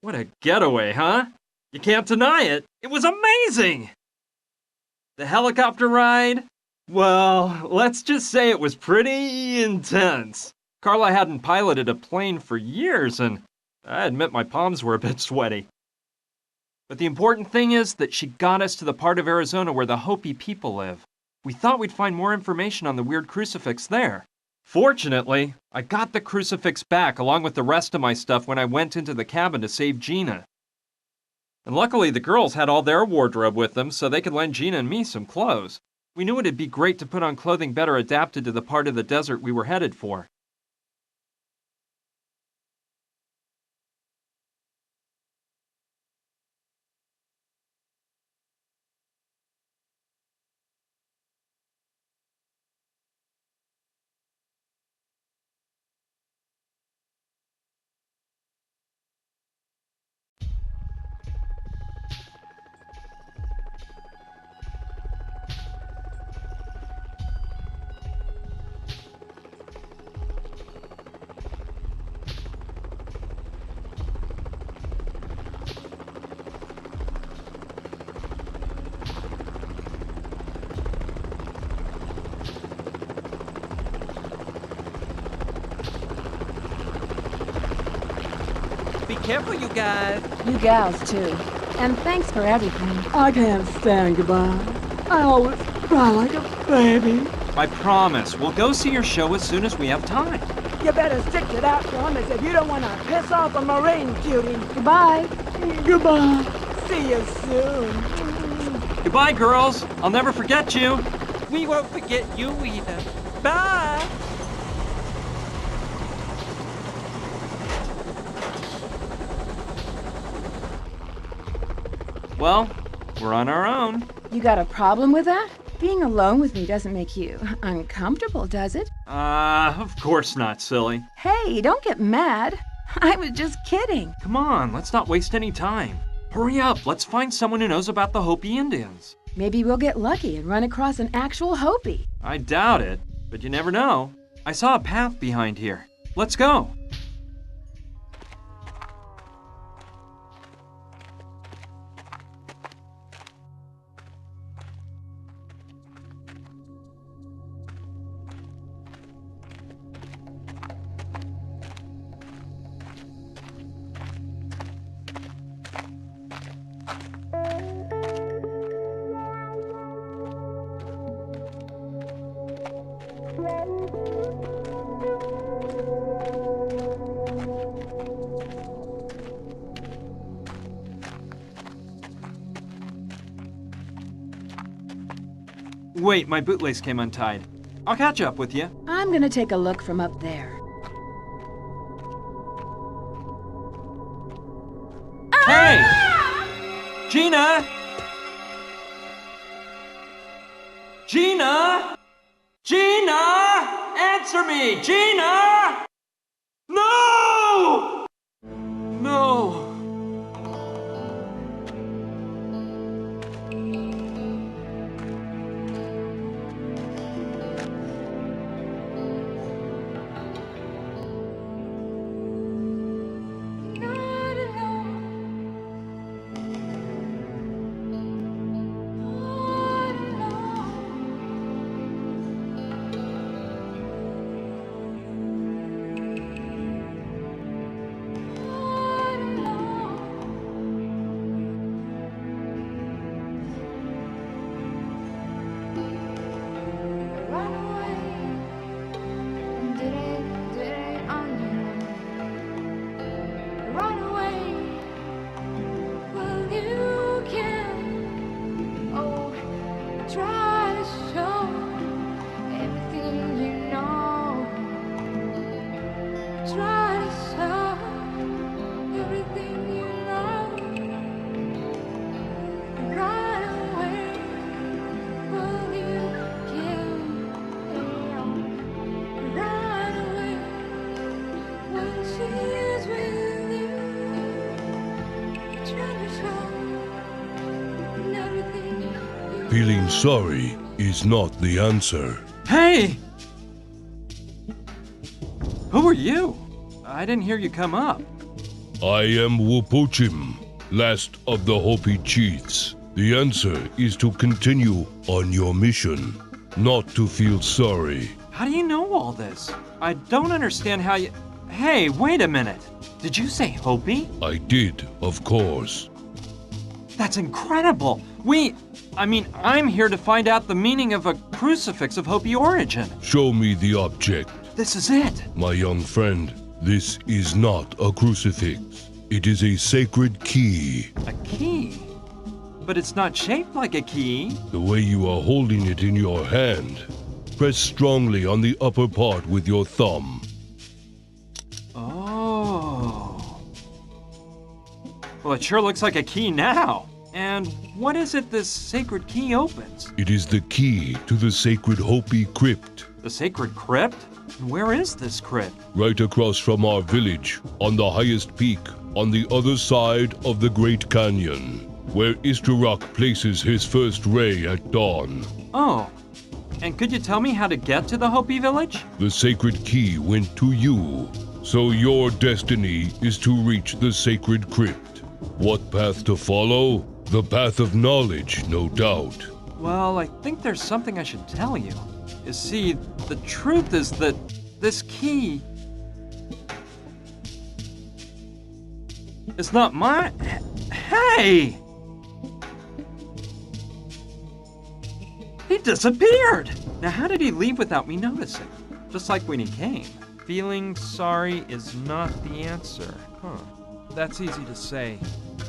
What a getaway, huh? You can't deny it. It was amazing! The helicopter ride? Well, let's just say it was pretty intense. Carla hadn't piloted a plane for years, and I admit my palms were a bit sweaty. But the important thing is that she got us to the part of Arizona where the Hopi people live. We thought we'd find more information on the weird crucifix there. Fortunately, I got the crucifix back along with the rest of my stuff when I went into the cabin to save Gina. And luckily the girls had all their wardrobe with them so they could lend Gina and me some clothes. We knew it'd be great to put on clothing better adapted to the part of the desert we were headed for. Be careful, you guys. You gals, too. And thanks for everything. I can't stand goodbye. I always cry like a baby. I promise, we'll go see your show as soon as we have time. You better stick to that promise if you don't want to piss off a Marine cutie. Goodbye. Goodbye. See you soon. Goodbye, girls. I'll never forget you. We won't forget you either. Bye! Well, we're on our own. You got a problem with that? Being alone with me doesn't make you uncomfortable, does it? Of course not, silly. Hey, don't get mad. I was just kidding. Come on, let's not waste any time. Hurry up, let's find someone who knows about the Hopi Indians. Maybe we'll get lucky and run across an actual Hopi. I doubt it, but you never know. I saw a path behind here. Let's go. Wait, my bootlace came untied. I'll catch up with you. I'm gonna take a look from up there. Hey! Gina! Gina! Gina! Answer me! Gina! No! No! Feeling sorry is not the answer. Hey! Who are you? I didn't hear you come up. I am Wupuchim, last of the Hopi chiefs. The answer is to continue on your mission, not to feel sorry. How do you know all this? I don't understand how you... Hey, wait a minute. Did you say Hopi? I did, of course. That's incredible. I'm here to find out the meaning of a crucifix of Hopi origin. Show me the object. This is it. My young friend, this is not a crucifix. It is a sacred key. A key? But it's not shaped like a key. The way you are holding it in your hand. Press strongly on the upper part with your thumb. Oh. Well, it sure looks like a key now. And what is it this sacred key opens? It is the key to the sacred Hopi crypt. The sacred crypt? And where is this crypt? Right across from our village, on the highest peak, on the other side of the Great Canyon, where Istarok places his first ray at dawn. Oh. And could you tell me how to get to the Hopi village? The sacred key went to you, so your destiny is to reach the sacred crypt. What path to follow? The path of knowledge, no doubt. Well, I think there's something I should tell you. You see, the truth is that this key is not my... Hey! He disappeared! Now how did he leave without me noticing? Just like when he came. Feeling sorry is not the answer. Huh. That's easy to say,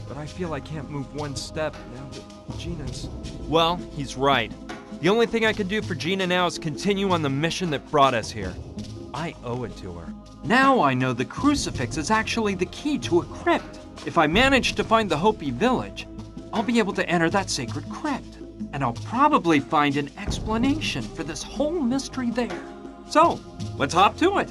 but I feel I can't move one step now that Gina's... Well, he's right. The only thing I can do for Gina now is continue on the mission that brought us here. I owe it to her. Now I know the crucifix is actually the key to a crypt. If I manage to find the Hopi village, I'll be able to enter that sacred crypt. And I'll probably find an explanation for this whole mystery there. So, let's hop to it.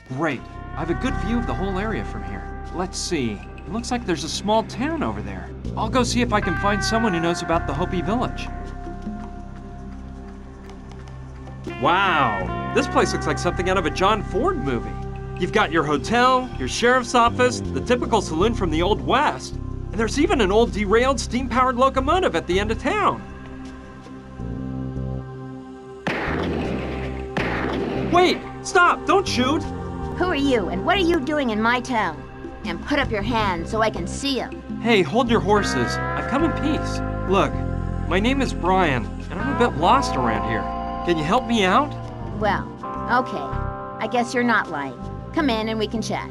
Great. I have a good view of the whole area from here. Let's see. It looks like there's a small town over there. I'll go see if I can find someone who knows about the Hopi village. Wow. This place looks like something out of a John Ford movie. You've got your hotel, your sheriff's office, the typical saloon from the Old West, and there's even an old derailed steam-powered locomotive at the end of town. Wait! Stop! Don't shoot! Who are you, and what are you doing in my town? And put up your hands so I can see them. Hey, hold your horses. I've come in peace. Look, my name is Bryan, and I'm a bit lost around here. Can you help me out? Well, okay. I guess you're not lying. Come in and we can chat.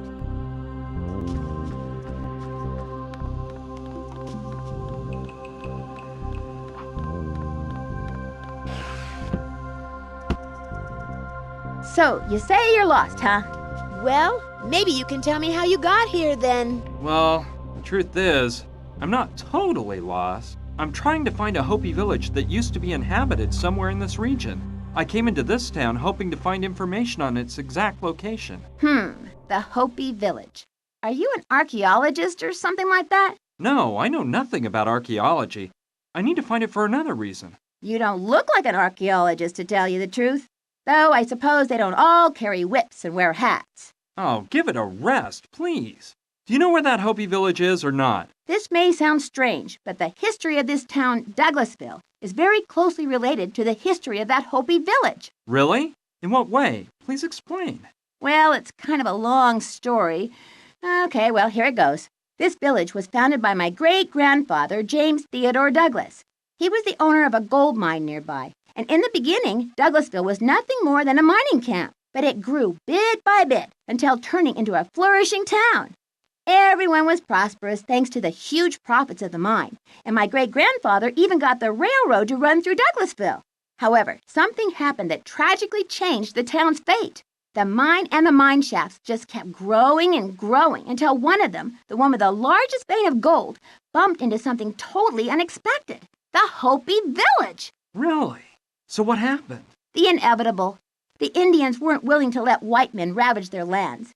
So, you say you're lost, huh? Well, maybe you can tell me how you got here then. Well, the truth is, I'm not totally lost. I'm trying to find a Hopi village that used to be inhabited somewhere in this region. I came into this town hoping to find information on its exact location. The Hopi village. Are you an archaeologist or something like that? No, I know nothing about archaeology. I need to find it for another reason. You don't look like an archaeologist, to tell you the truth. Though I suppose they don't all carry whips and wear hats. Oh, give it a rest, please. Do you know where that Hopi village is or not? This may sound strange, but the history of this town, Douglasville, is very closely related to the history of that Hopi village. Really? In what way? Please explain. Well, it's kind of a long story. Okay, well, here it goes. This village was founded by my great-grandfather, James Theodore Douglas. He was the owner of a gold mine nearby. And in the beginning, Douglasville was nothing more than a mining camp. But it grew bit by bit until turning into a flourishing town. Everyone was prosperous thanks to the huge profits of the mine. And my great-grandfather even got the railroad to run through Douglasville. However, something happened that tragically changed the town's fate. The mine and the mine shafts just kept growing and growing until one of them, the one with the largest vein of gold, bumped into something totally unexpected. The Hopi village! Really? So what happened? The inevitable. The Indians weren't willing to let white men ravage their lands.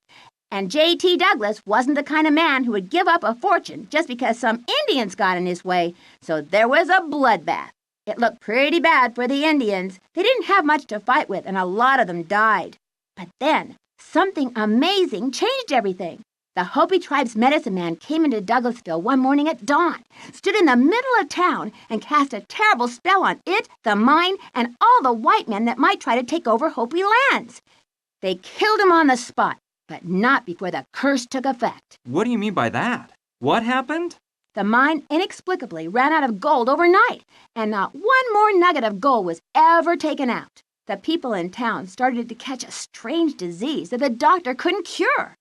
And J.T. Douglas wasn't the kind of man who would give up a fortune just because some Indians got in his way, so there was a bloodbath. It looked pretty bad for the Indians. They didn't have much to fight with, and a lot of them died. But then, Something amazing changed everything. The Hopi tribe's medicine man came into Douglasville one morning at dawn, stood in the middle of town, and cast a terrible spell on it, the mine, and all the white men that might try to take over Hopi lands. They killed him on the spot, but not before the curse took effect. What do you mean by that? What happened? The mine inexplicably ran out of gold overnight, and not one more nugget of gold was ever taken out. The people in town started to catch a strange disease that the doctor couldn't cure.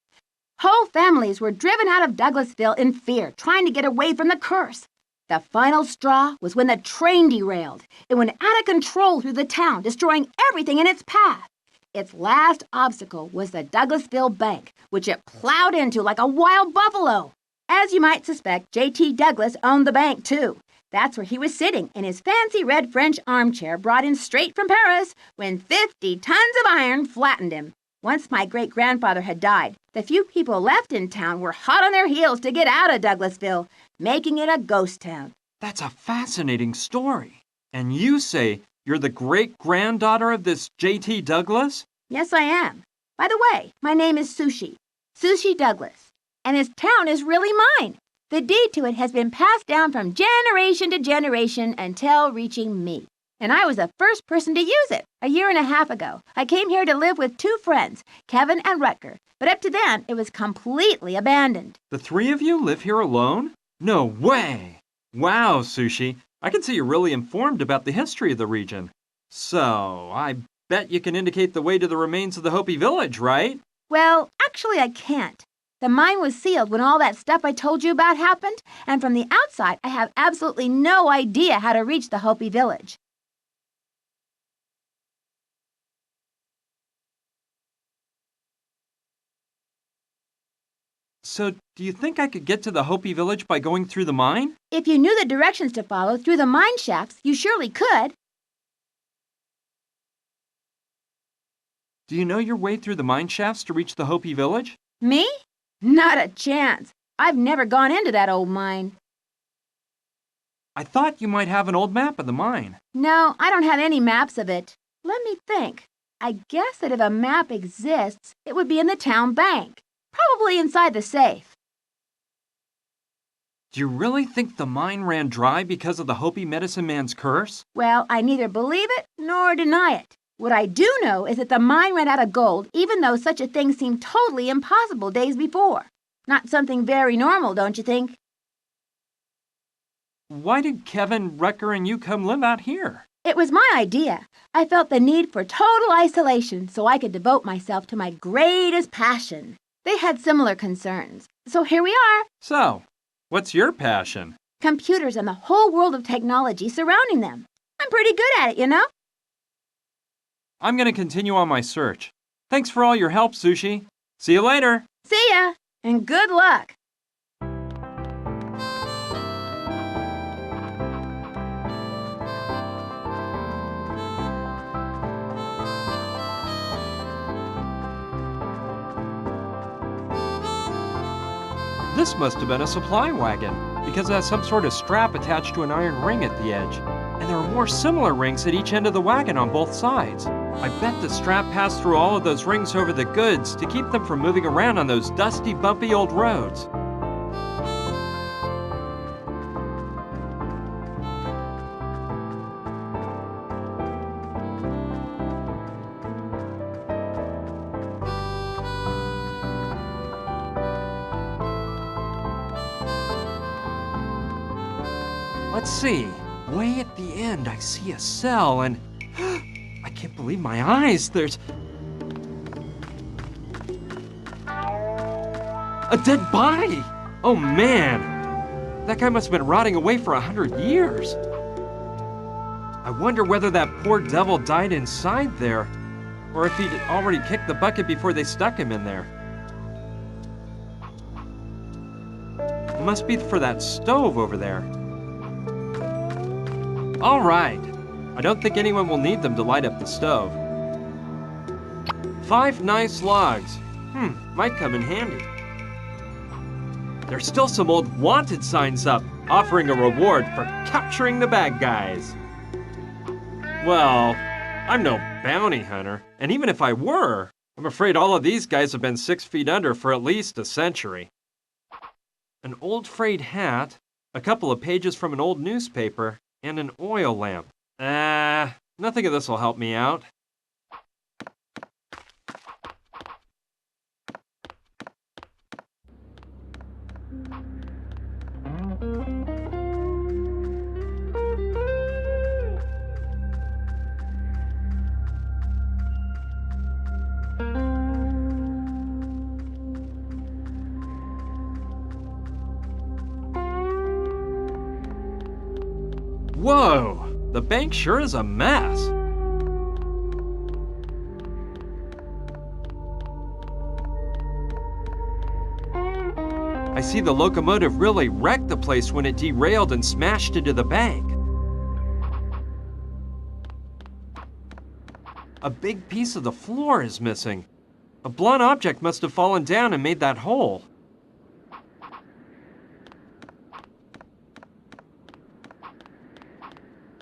Whole families were driven out of Douglasville in fear, trying to get away from the curse. The final straw was when the train derailed. It went out of control through the town, destroying everything in its path. Its last obstacle was the Douglasville Bank, which it plowed into like a wild buffalo. As you might suspect, J.T. Douglas owned the bank, too. That's where he was sitting in his fancy red French armchair brought in straight from Paris when 50 tons of iron flattened him. Once my great-grandfather had died, the few people left in town were hot on their heels to get out of Douglasville, making it a ghost town. That's a fascinating story. And you say you're the great-granddaughter of this J.T. Douglas? Yes, I am. By the way, my name is Sushi Douglas, and this town is really mine. The deed to it has been passed down from generation to generation until reaching me. And I was the first person to use it a year and a half ago. I came here to live with 2 friends, Kevin and Rutger, but up to then, it was completely abandoned. The 3 of you live here alone? No way! Wow, Sushi. I can see you're really informed about the history of the region. So, I bet you can indicate the way to the remains of the Hopi village, right? Well, actually, I can't. The mine was sealed when all that stuff I told you about happened, and from the outside, I have absolutely no idea how to reach the Hopi village. So, do you think I could get to the Hopi village by going through the mine? If you knew the directions to follow through the mine shafts, you surely could. Do you know your way through the mine shafts to reach the Hopi village? Me? Not a chance. I've never gone into that old mine. I thought you might have an old map of the mine. No, I don't have any maps of it. Let me think. I guess that if a map exists, it would be in the town bank. Probably inside the safe. Do you really think the mine ran dry because of the Hopi medicine man's curse? Well, I neither believe it nor deny it. What I do know is that the mine ran out of gold, even though such a thing seemed totally impossible days before. Not something very normal, don't you think? Why did Kevin, Rutger, and you come live out here? It was my idea. I felt the need for total isolation so I could devote myself to my greatest passion. They had similar concerns. So here we are. So, what's your passion? Computers and the whole world of technology surrounding them. I'm pretty good at it, you know? I'm going to continue on my search. Thanks for all your help, Sushi. See you later. See ya, and good luck. This must have been a supply wagon, because it has some sort of strap attached to an iron ring at the edge. And there are more similar rings at each end of the wagon on both sides. I bet the strap passed through all of those rings over the goods to keep them from moving around on those dusty, bumpy old roads. Let's see. Way at the end, I see a cell, and I can't believe my eyes. There's a dead body. Oh man, that guy must have been rotting away for 100 years. I wonder whether that poor devil died inside there, or if he'd already kicked the bucket before they stuck him in there. It must be for that stove over there. All right. I don't think anyone will need them to light up the stove. 5 nice logs. Might come in handy. There's still some old wanted signs up, offering a reward for capturing the bad guys. Well, I'm no bounty hunter, and even if I were, I'm afraid all of these guys have been 6 feet under for at least a century. An old frayed hat, a couple of pages from an old newspaper, and an oil lamp. Nothing of this will help me out. Whoa! The bank sure is a mess. I see the locomotive really wrecked the place when it derailed and smashed into the bank. A big piece of the floor is missing. A blunt object must have fallen down and made that hole.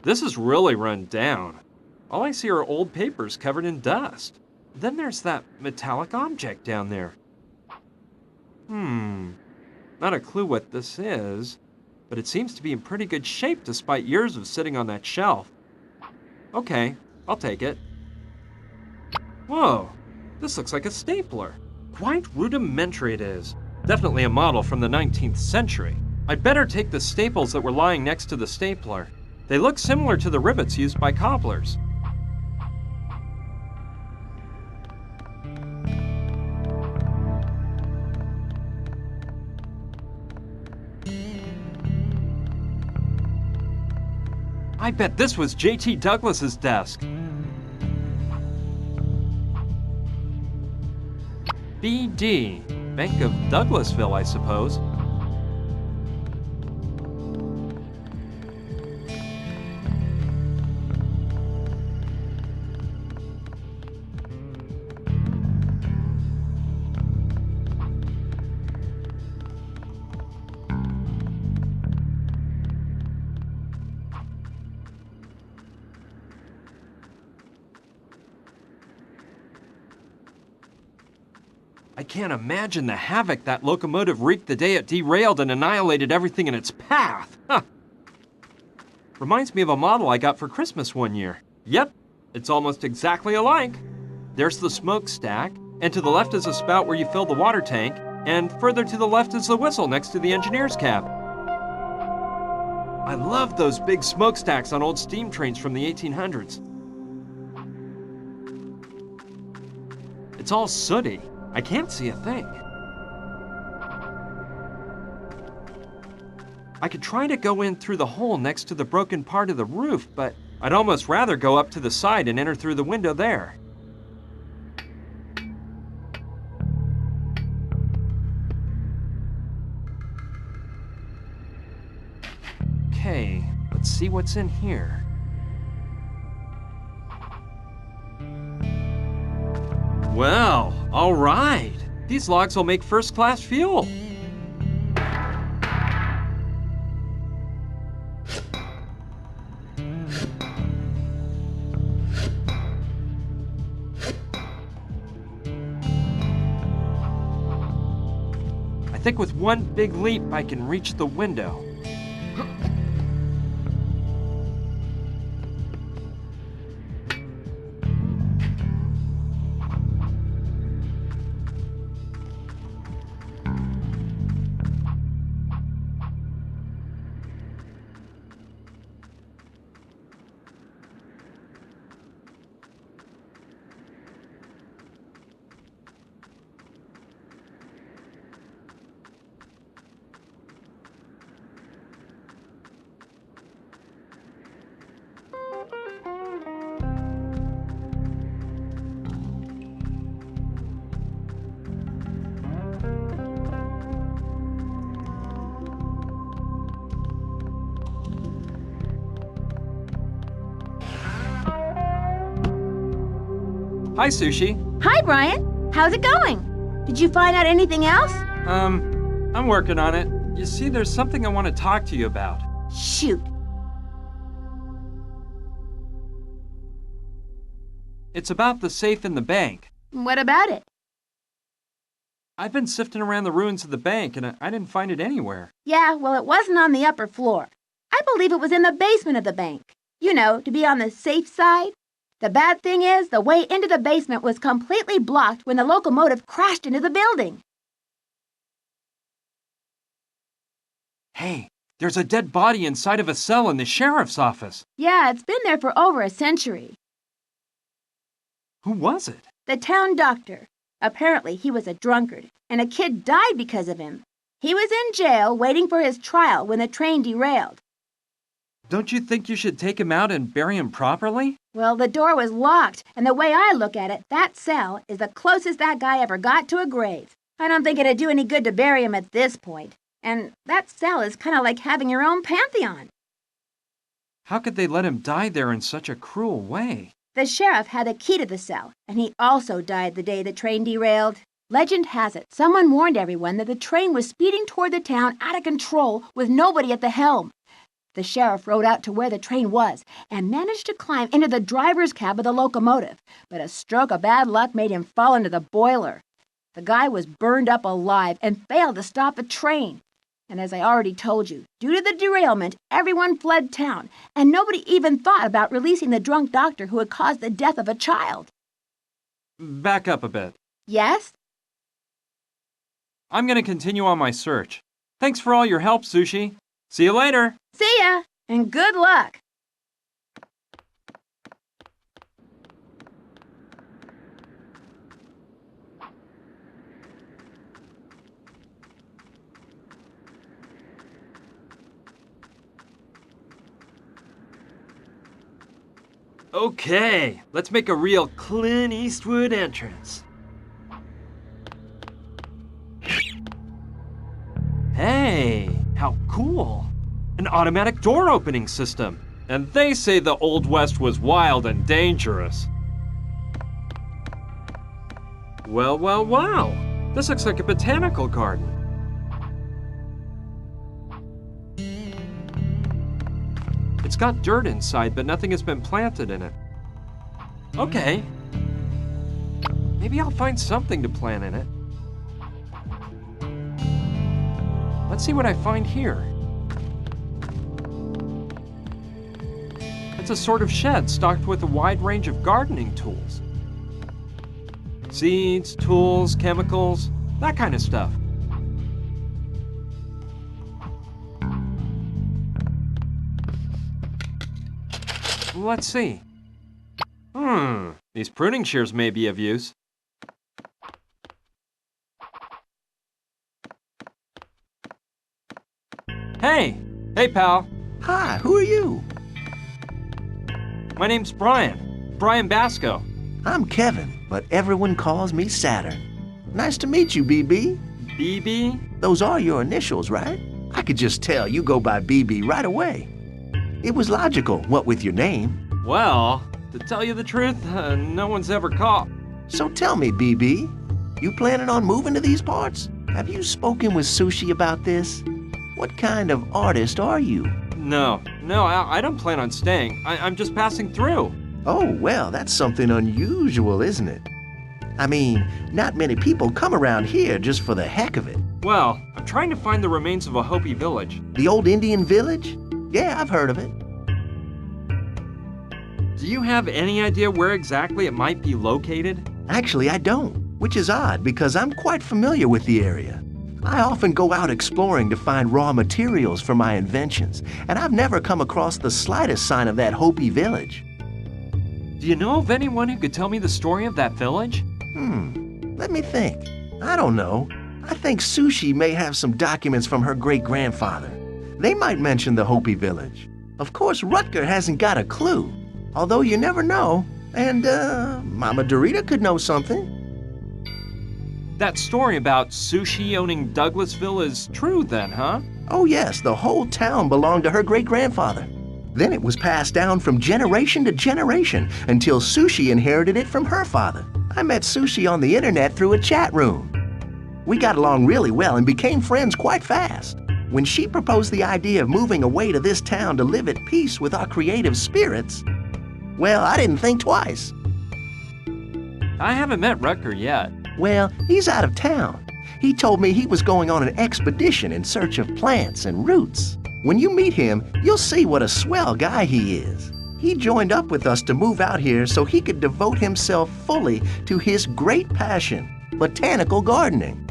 This is really run down. All I see are old papers covered in dust. Then there's that metallic object down there. Not a clue what this is, but it seems to be in pretty good shape despite years of sitting on that shelf. Okay, I'll take it. Whoa, this looks like a stapler. Quite rudimentary it is. Definitely a model from the 19th century. I'd better take the staples that were lying next to the stapler. They look similar to the rivets used by cobblers. I bet this was J.T. Douglas's desk. B.D. Bank of Douglasville, I suppose. I can't imagine the havoc that locomotive wreaked the day it derailed and annihilated everything in its path. Huh. Reminds me of a model I got for Christmas one year. Yep, it's almost exactly alike. There's the smokestack, and to the left is a spout where you fill the water tank, and further to the left is the whistle next to the engineer's cab. I love those big smokestacks on old steam trains from the 1800s. It's all sooty. I can't see a thing. I could try to go in through the hole next to the broken part of the roof, but I'd almost rather go up to the side and enter through the window there. Okay, let's see what's in here. Well, all right. These logs will make first-class fuel. I think with one big leap, I can reach the window. Hi, Sushi. Hi, Brian. How's it going? Did you find out anything else? I'm working on it. You see, there's something I want to talk to you about. Shoot. It's about the safe in the bank. What about it? I've been sifting around the ruins of the bank, and I didn't find it anywhere. Yeah, well, it wasn't on the upper floor. I believe it was in the basement of the bank. You know, to be on the safe side. The bad thing is, the way into the basement was completely blocked when the locomotive crashed into the building. Hey, there's a dead body inside of a cell in the sheriff's office. Yeah, it's been there for over a century. Who was it? The town doctor. Apparently, he was a drunkard, and a kid died because of him. He was in jail waiting for his trial when the train derailed. Don't you think you should take him out and bury him properly? Well, the door was locked, and the way I look at it, that cell is the closest that guy ever got to a grave. I don't think it'd do any good to bury him at this point. And that cell is kind of like having your own pantheon. How could they let him die there in such a cruel way? The sheriff had a key to the cell, and he also died the day the train derailed. Legend has it, someone warned everyone that the train was speeding toward the town out of control with nobody at the helm. The sheriff rode out to where the train was and managed to climb into the driver's cab of the locomotive, but a stroke of bad luck made him fall into the boiler. The guy was burned up alive and failed to stop the train. And as I already told you, due to the derailment, everyone fled town, and nobody even thought about releasing the drunk doctor who had caused the death of a child. Back up a bit. Yes? I'm going to continue on my search. Thanks for all your help, Sushi. See you later. See ya, and good luck. Okay, let's make a real Clint Eastwood entrance. Hey, how cool! An automatic door opening system. And they say the Old West was wild and dangerous. Well, well, well. This looks like a botanical garden. It's got dirt inside, but nothing has been planted in it. Okay. Maybe I'll find something to plant in it. Let's see what I find here. It's a sort of shed stocked with a wide range of gardening tools. Seeds, tools, chemicals, that kind of stuff. Let's see. These pruning shears may be of use. Hey! Hey, pal. Hi, who are you? My name's Bryan. Bryan Basco. I'm Kevin, but everyone calls me Saturn. Nice to meet you, BB. BB? Those are your initials, right? I could just tell you go by BB right away. It was logical, what with your name. Well, to tell you the truth, no one's ever caught. So tell me, BB, you planning on moving to these parts? Have you spoken with Sushi about this? What kind of artist are you? No, I don't plan on staying. I'm just passing through. Oh, well, that's something unusual, isn't it? I mean, not many people come around here just for the heck of it. Well, I'm trying to find the remains of a Hopi village. The old Indian village? Yeah, I've heard of it. Do you have any idea where exactly it might be located? Actually, I don't, which is odd because I'm quite familiar with the area. I often go out exploring to find raw materials for my inventions, and I've never come across the slightest sign of that Hopi village. Do you know of anyone who could tell me the story of that village? Let me think. I don't know. I think Sushi may have some documents from her great-grandfather. They might mention the Hopi village. Of course, Rutger hasn't got a clue, although you never know. And, Mama Dorita could know something. That story about Sushi owning Douglasville is true then, huh? Oh yes, the whole town belonged to her great-grandfather. Then it was passed down from generation to generation until Sushi inherited it from her father. I met Sushi on the internet through a chat room. We got along really well and became friends quite fast. When she proposed the idea of moving away to this town to live at peace with our creative spirits, well, I didn't think twice. I haven't met Rutger yet. Well, he's out of town. He told me he was going on an expedition in search of plants and roots. When you meet him, you'll see what a swell guy he is. He joined up with us to move out here so he could devote himself fully to his great passion, botanical gardening.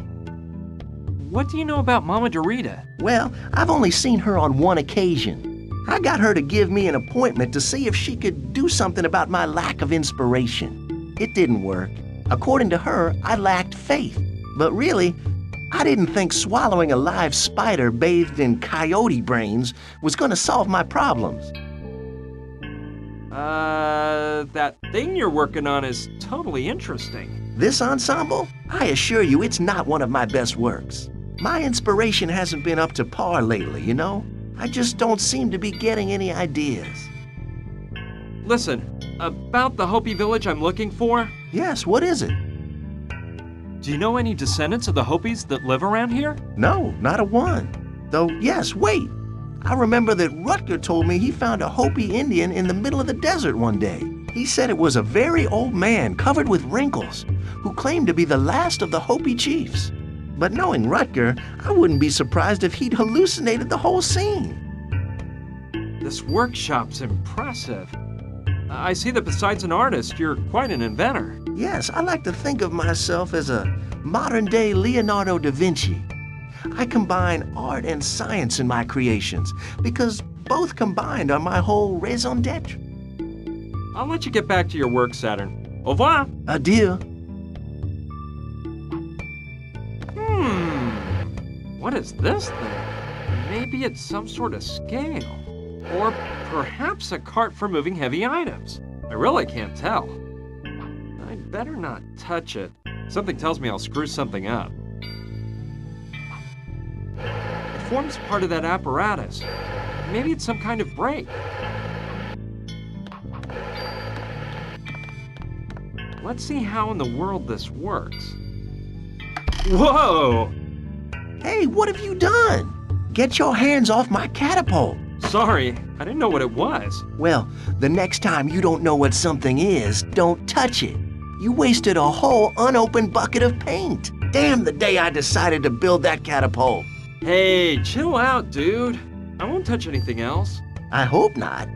What do you know about Mama Dorita? Well, I've only seen her on one occasion. I got her to give me an appointment to see if she could do something about my lack of inspiration. It didn't work. According to her, I lacked faith. But really, I didn't think swallowing a live spider bathed in coyote brains was going to solve my problems. That thing you're working on is totally interesting. This ensemble? I assure you it's not one of my best works. My inspiration hasn't been up to par lately, you know? I just don't seem to be getting any ideas. Listen, about the Hopi village I'm looking for, Yes, what is it? do you know any descendants of the Hopis that live around here? No, not a one. Though, yes, wait. I remember that Rutger told me he found a Hopi Indian in the middle of the desert one day. He said it was a very old man covered with wrinkles who claimed to be the last of the Hopi chiefs. But knowing Rutger, I wouldn't be surprised if he'd hallucinated the whole scene. This workshop's impressive. I see that besides an artist, you're quite an inventor. Yes, I like to think of myself as a modern-day Leonardo da Vinci. I combine art and science in my creations because both combined are my whole raison d'etre. I'll let you get back to your work, Saturn. Au revoir. Adieu. What is this thing? Maybe it's some sort of scale. Or perhaps a cart for moving heavy items. I really can't tell. I'd better not touch it. Something tells me I'll screw something up. It forms part of that apparatus. Maybe it's some kind of brake. Let's see how in the world this works. Whoa! Hey, what have you done? Get your hands off my catapult. Sorry, I didn't know what it was. Well, the next time you don't know what something is, don't touch it. You wasted a whole unopened bucket of paint. Damn the day I decided to build that catapult. Hey, chill out, dude. I won't touch anything else. I hope not.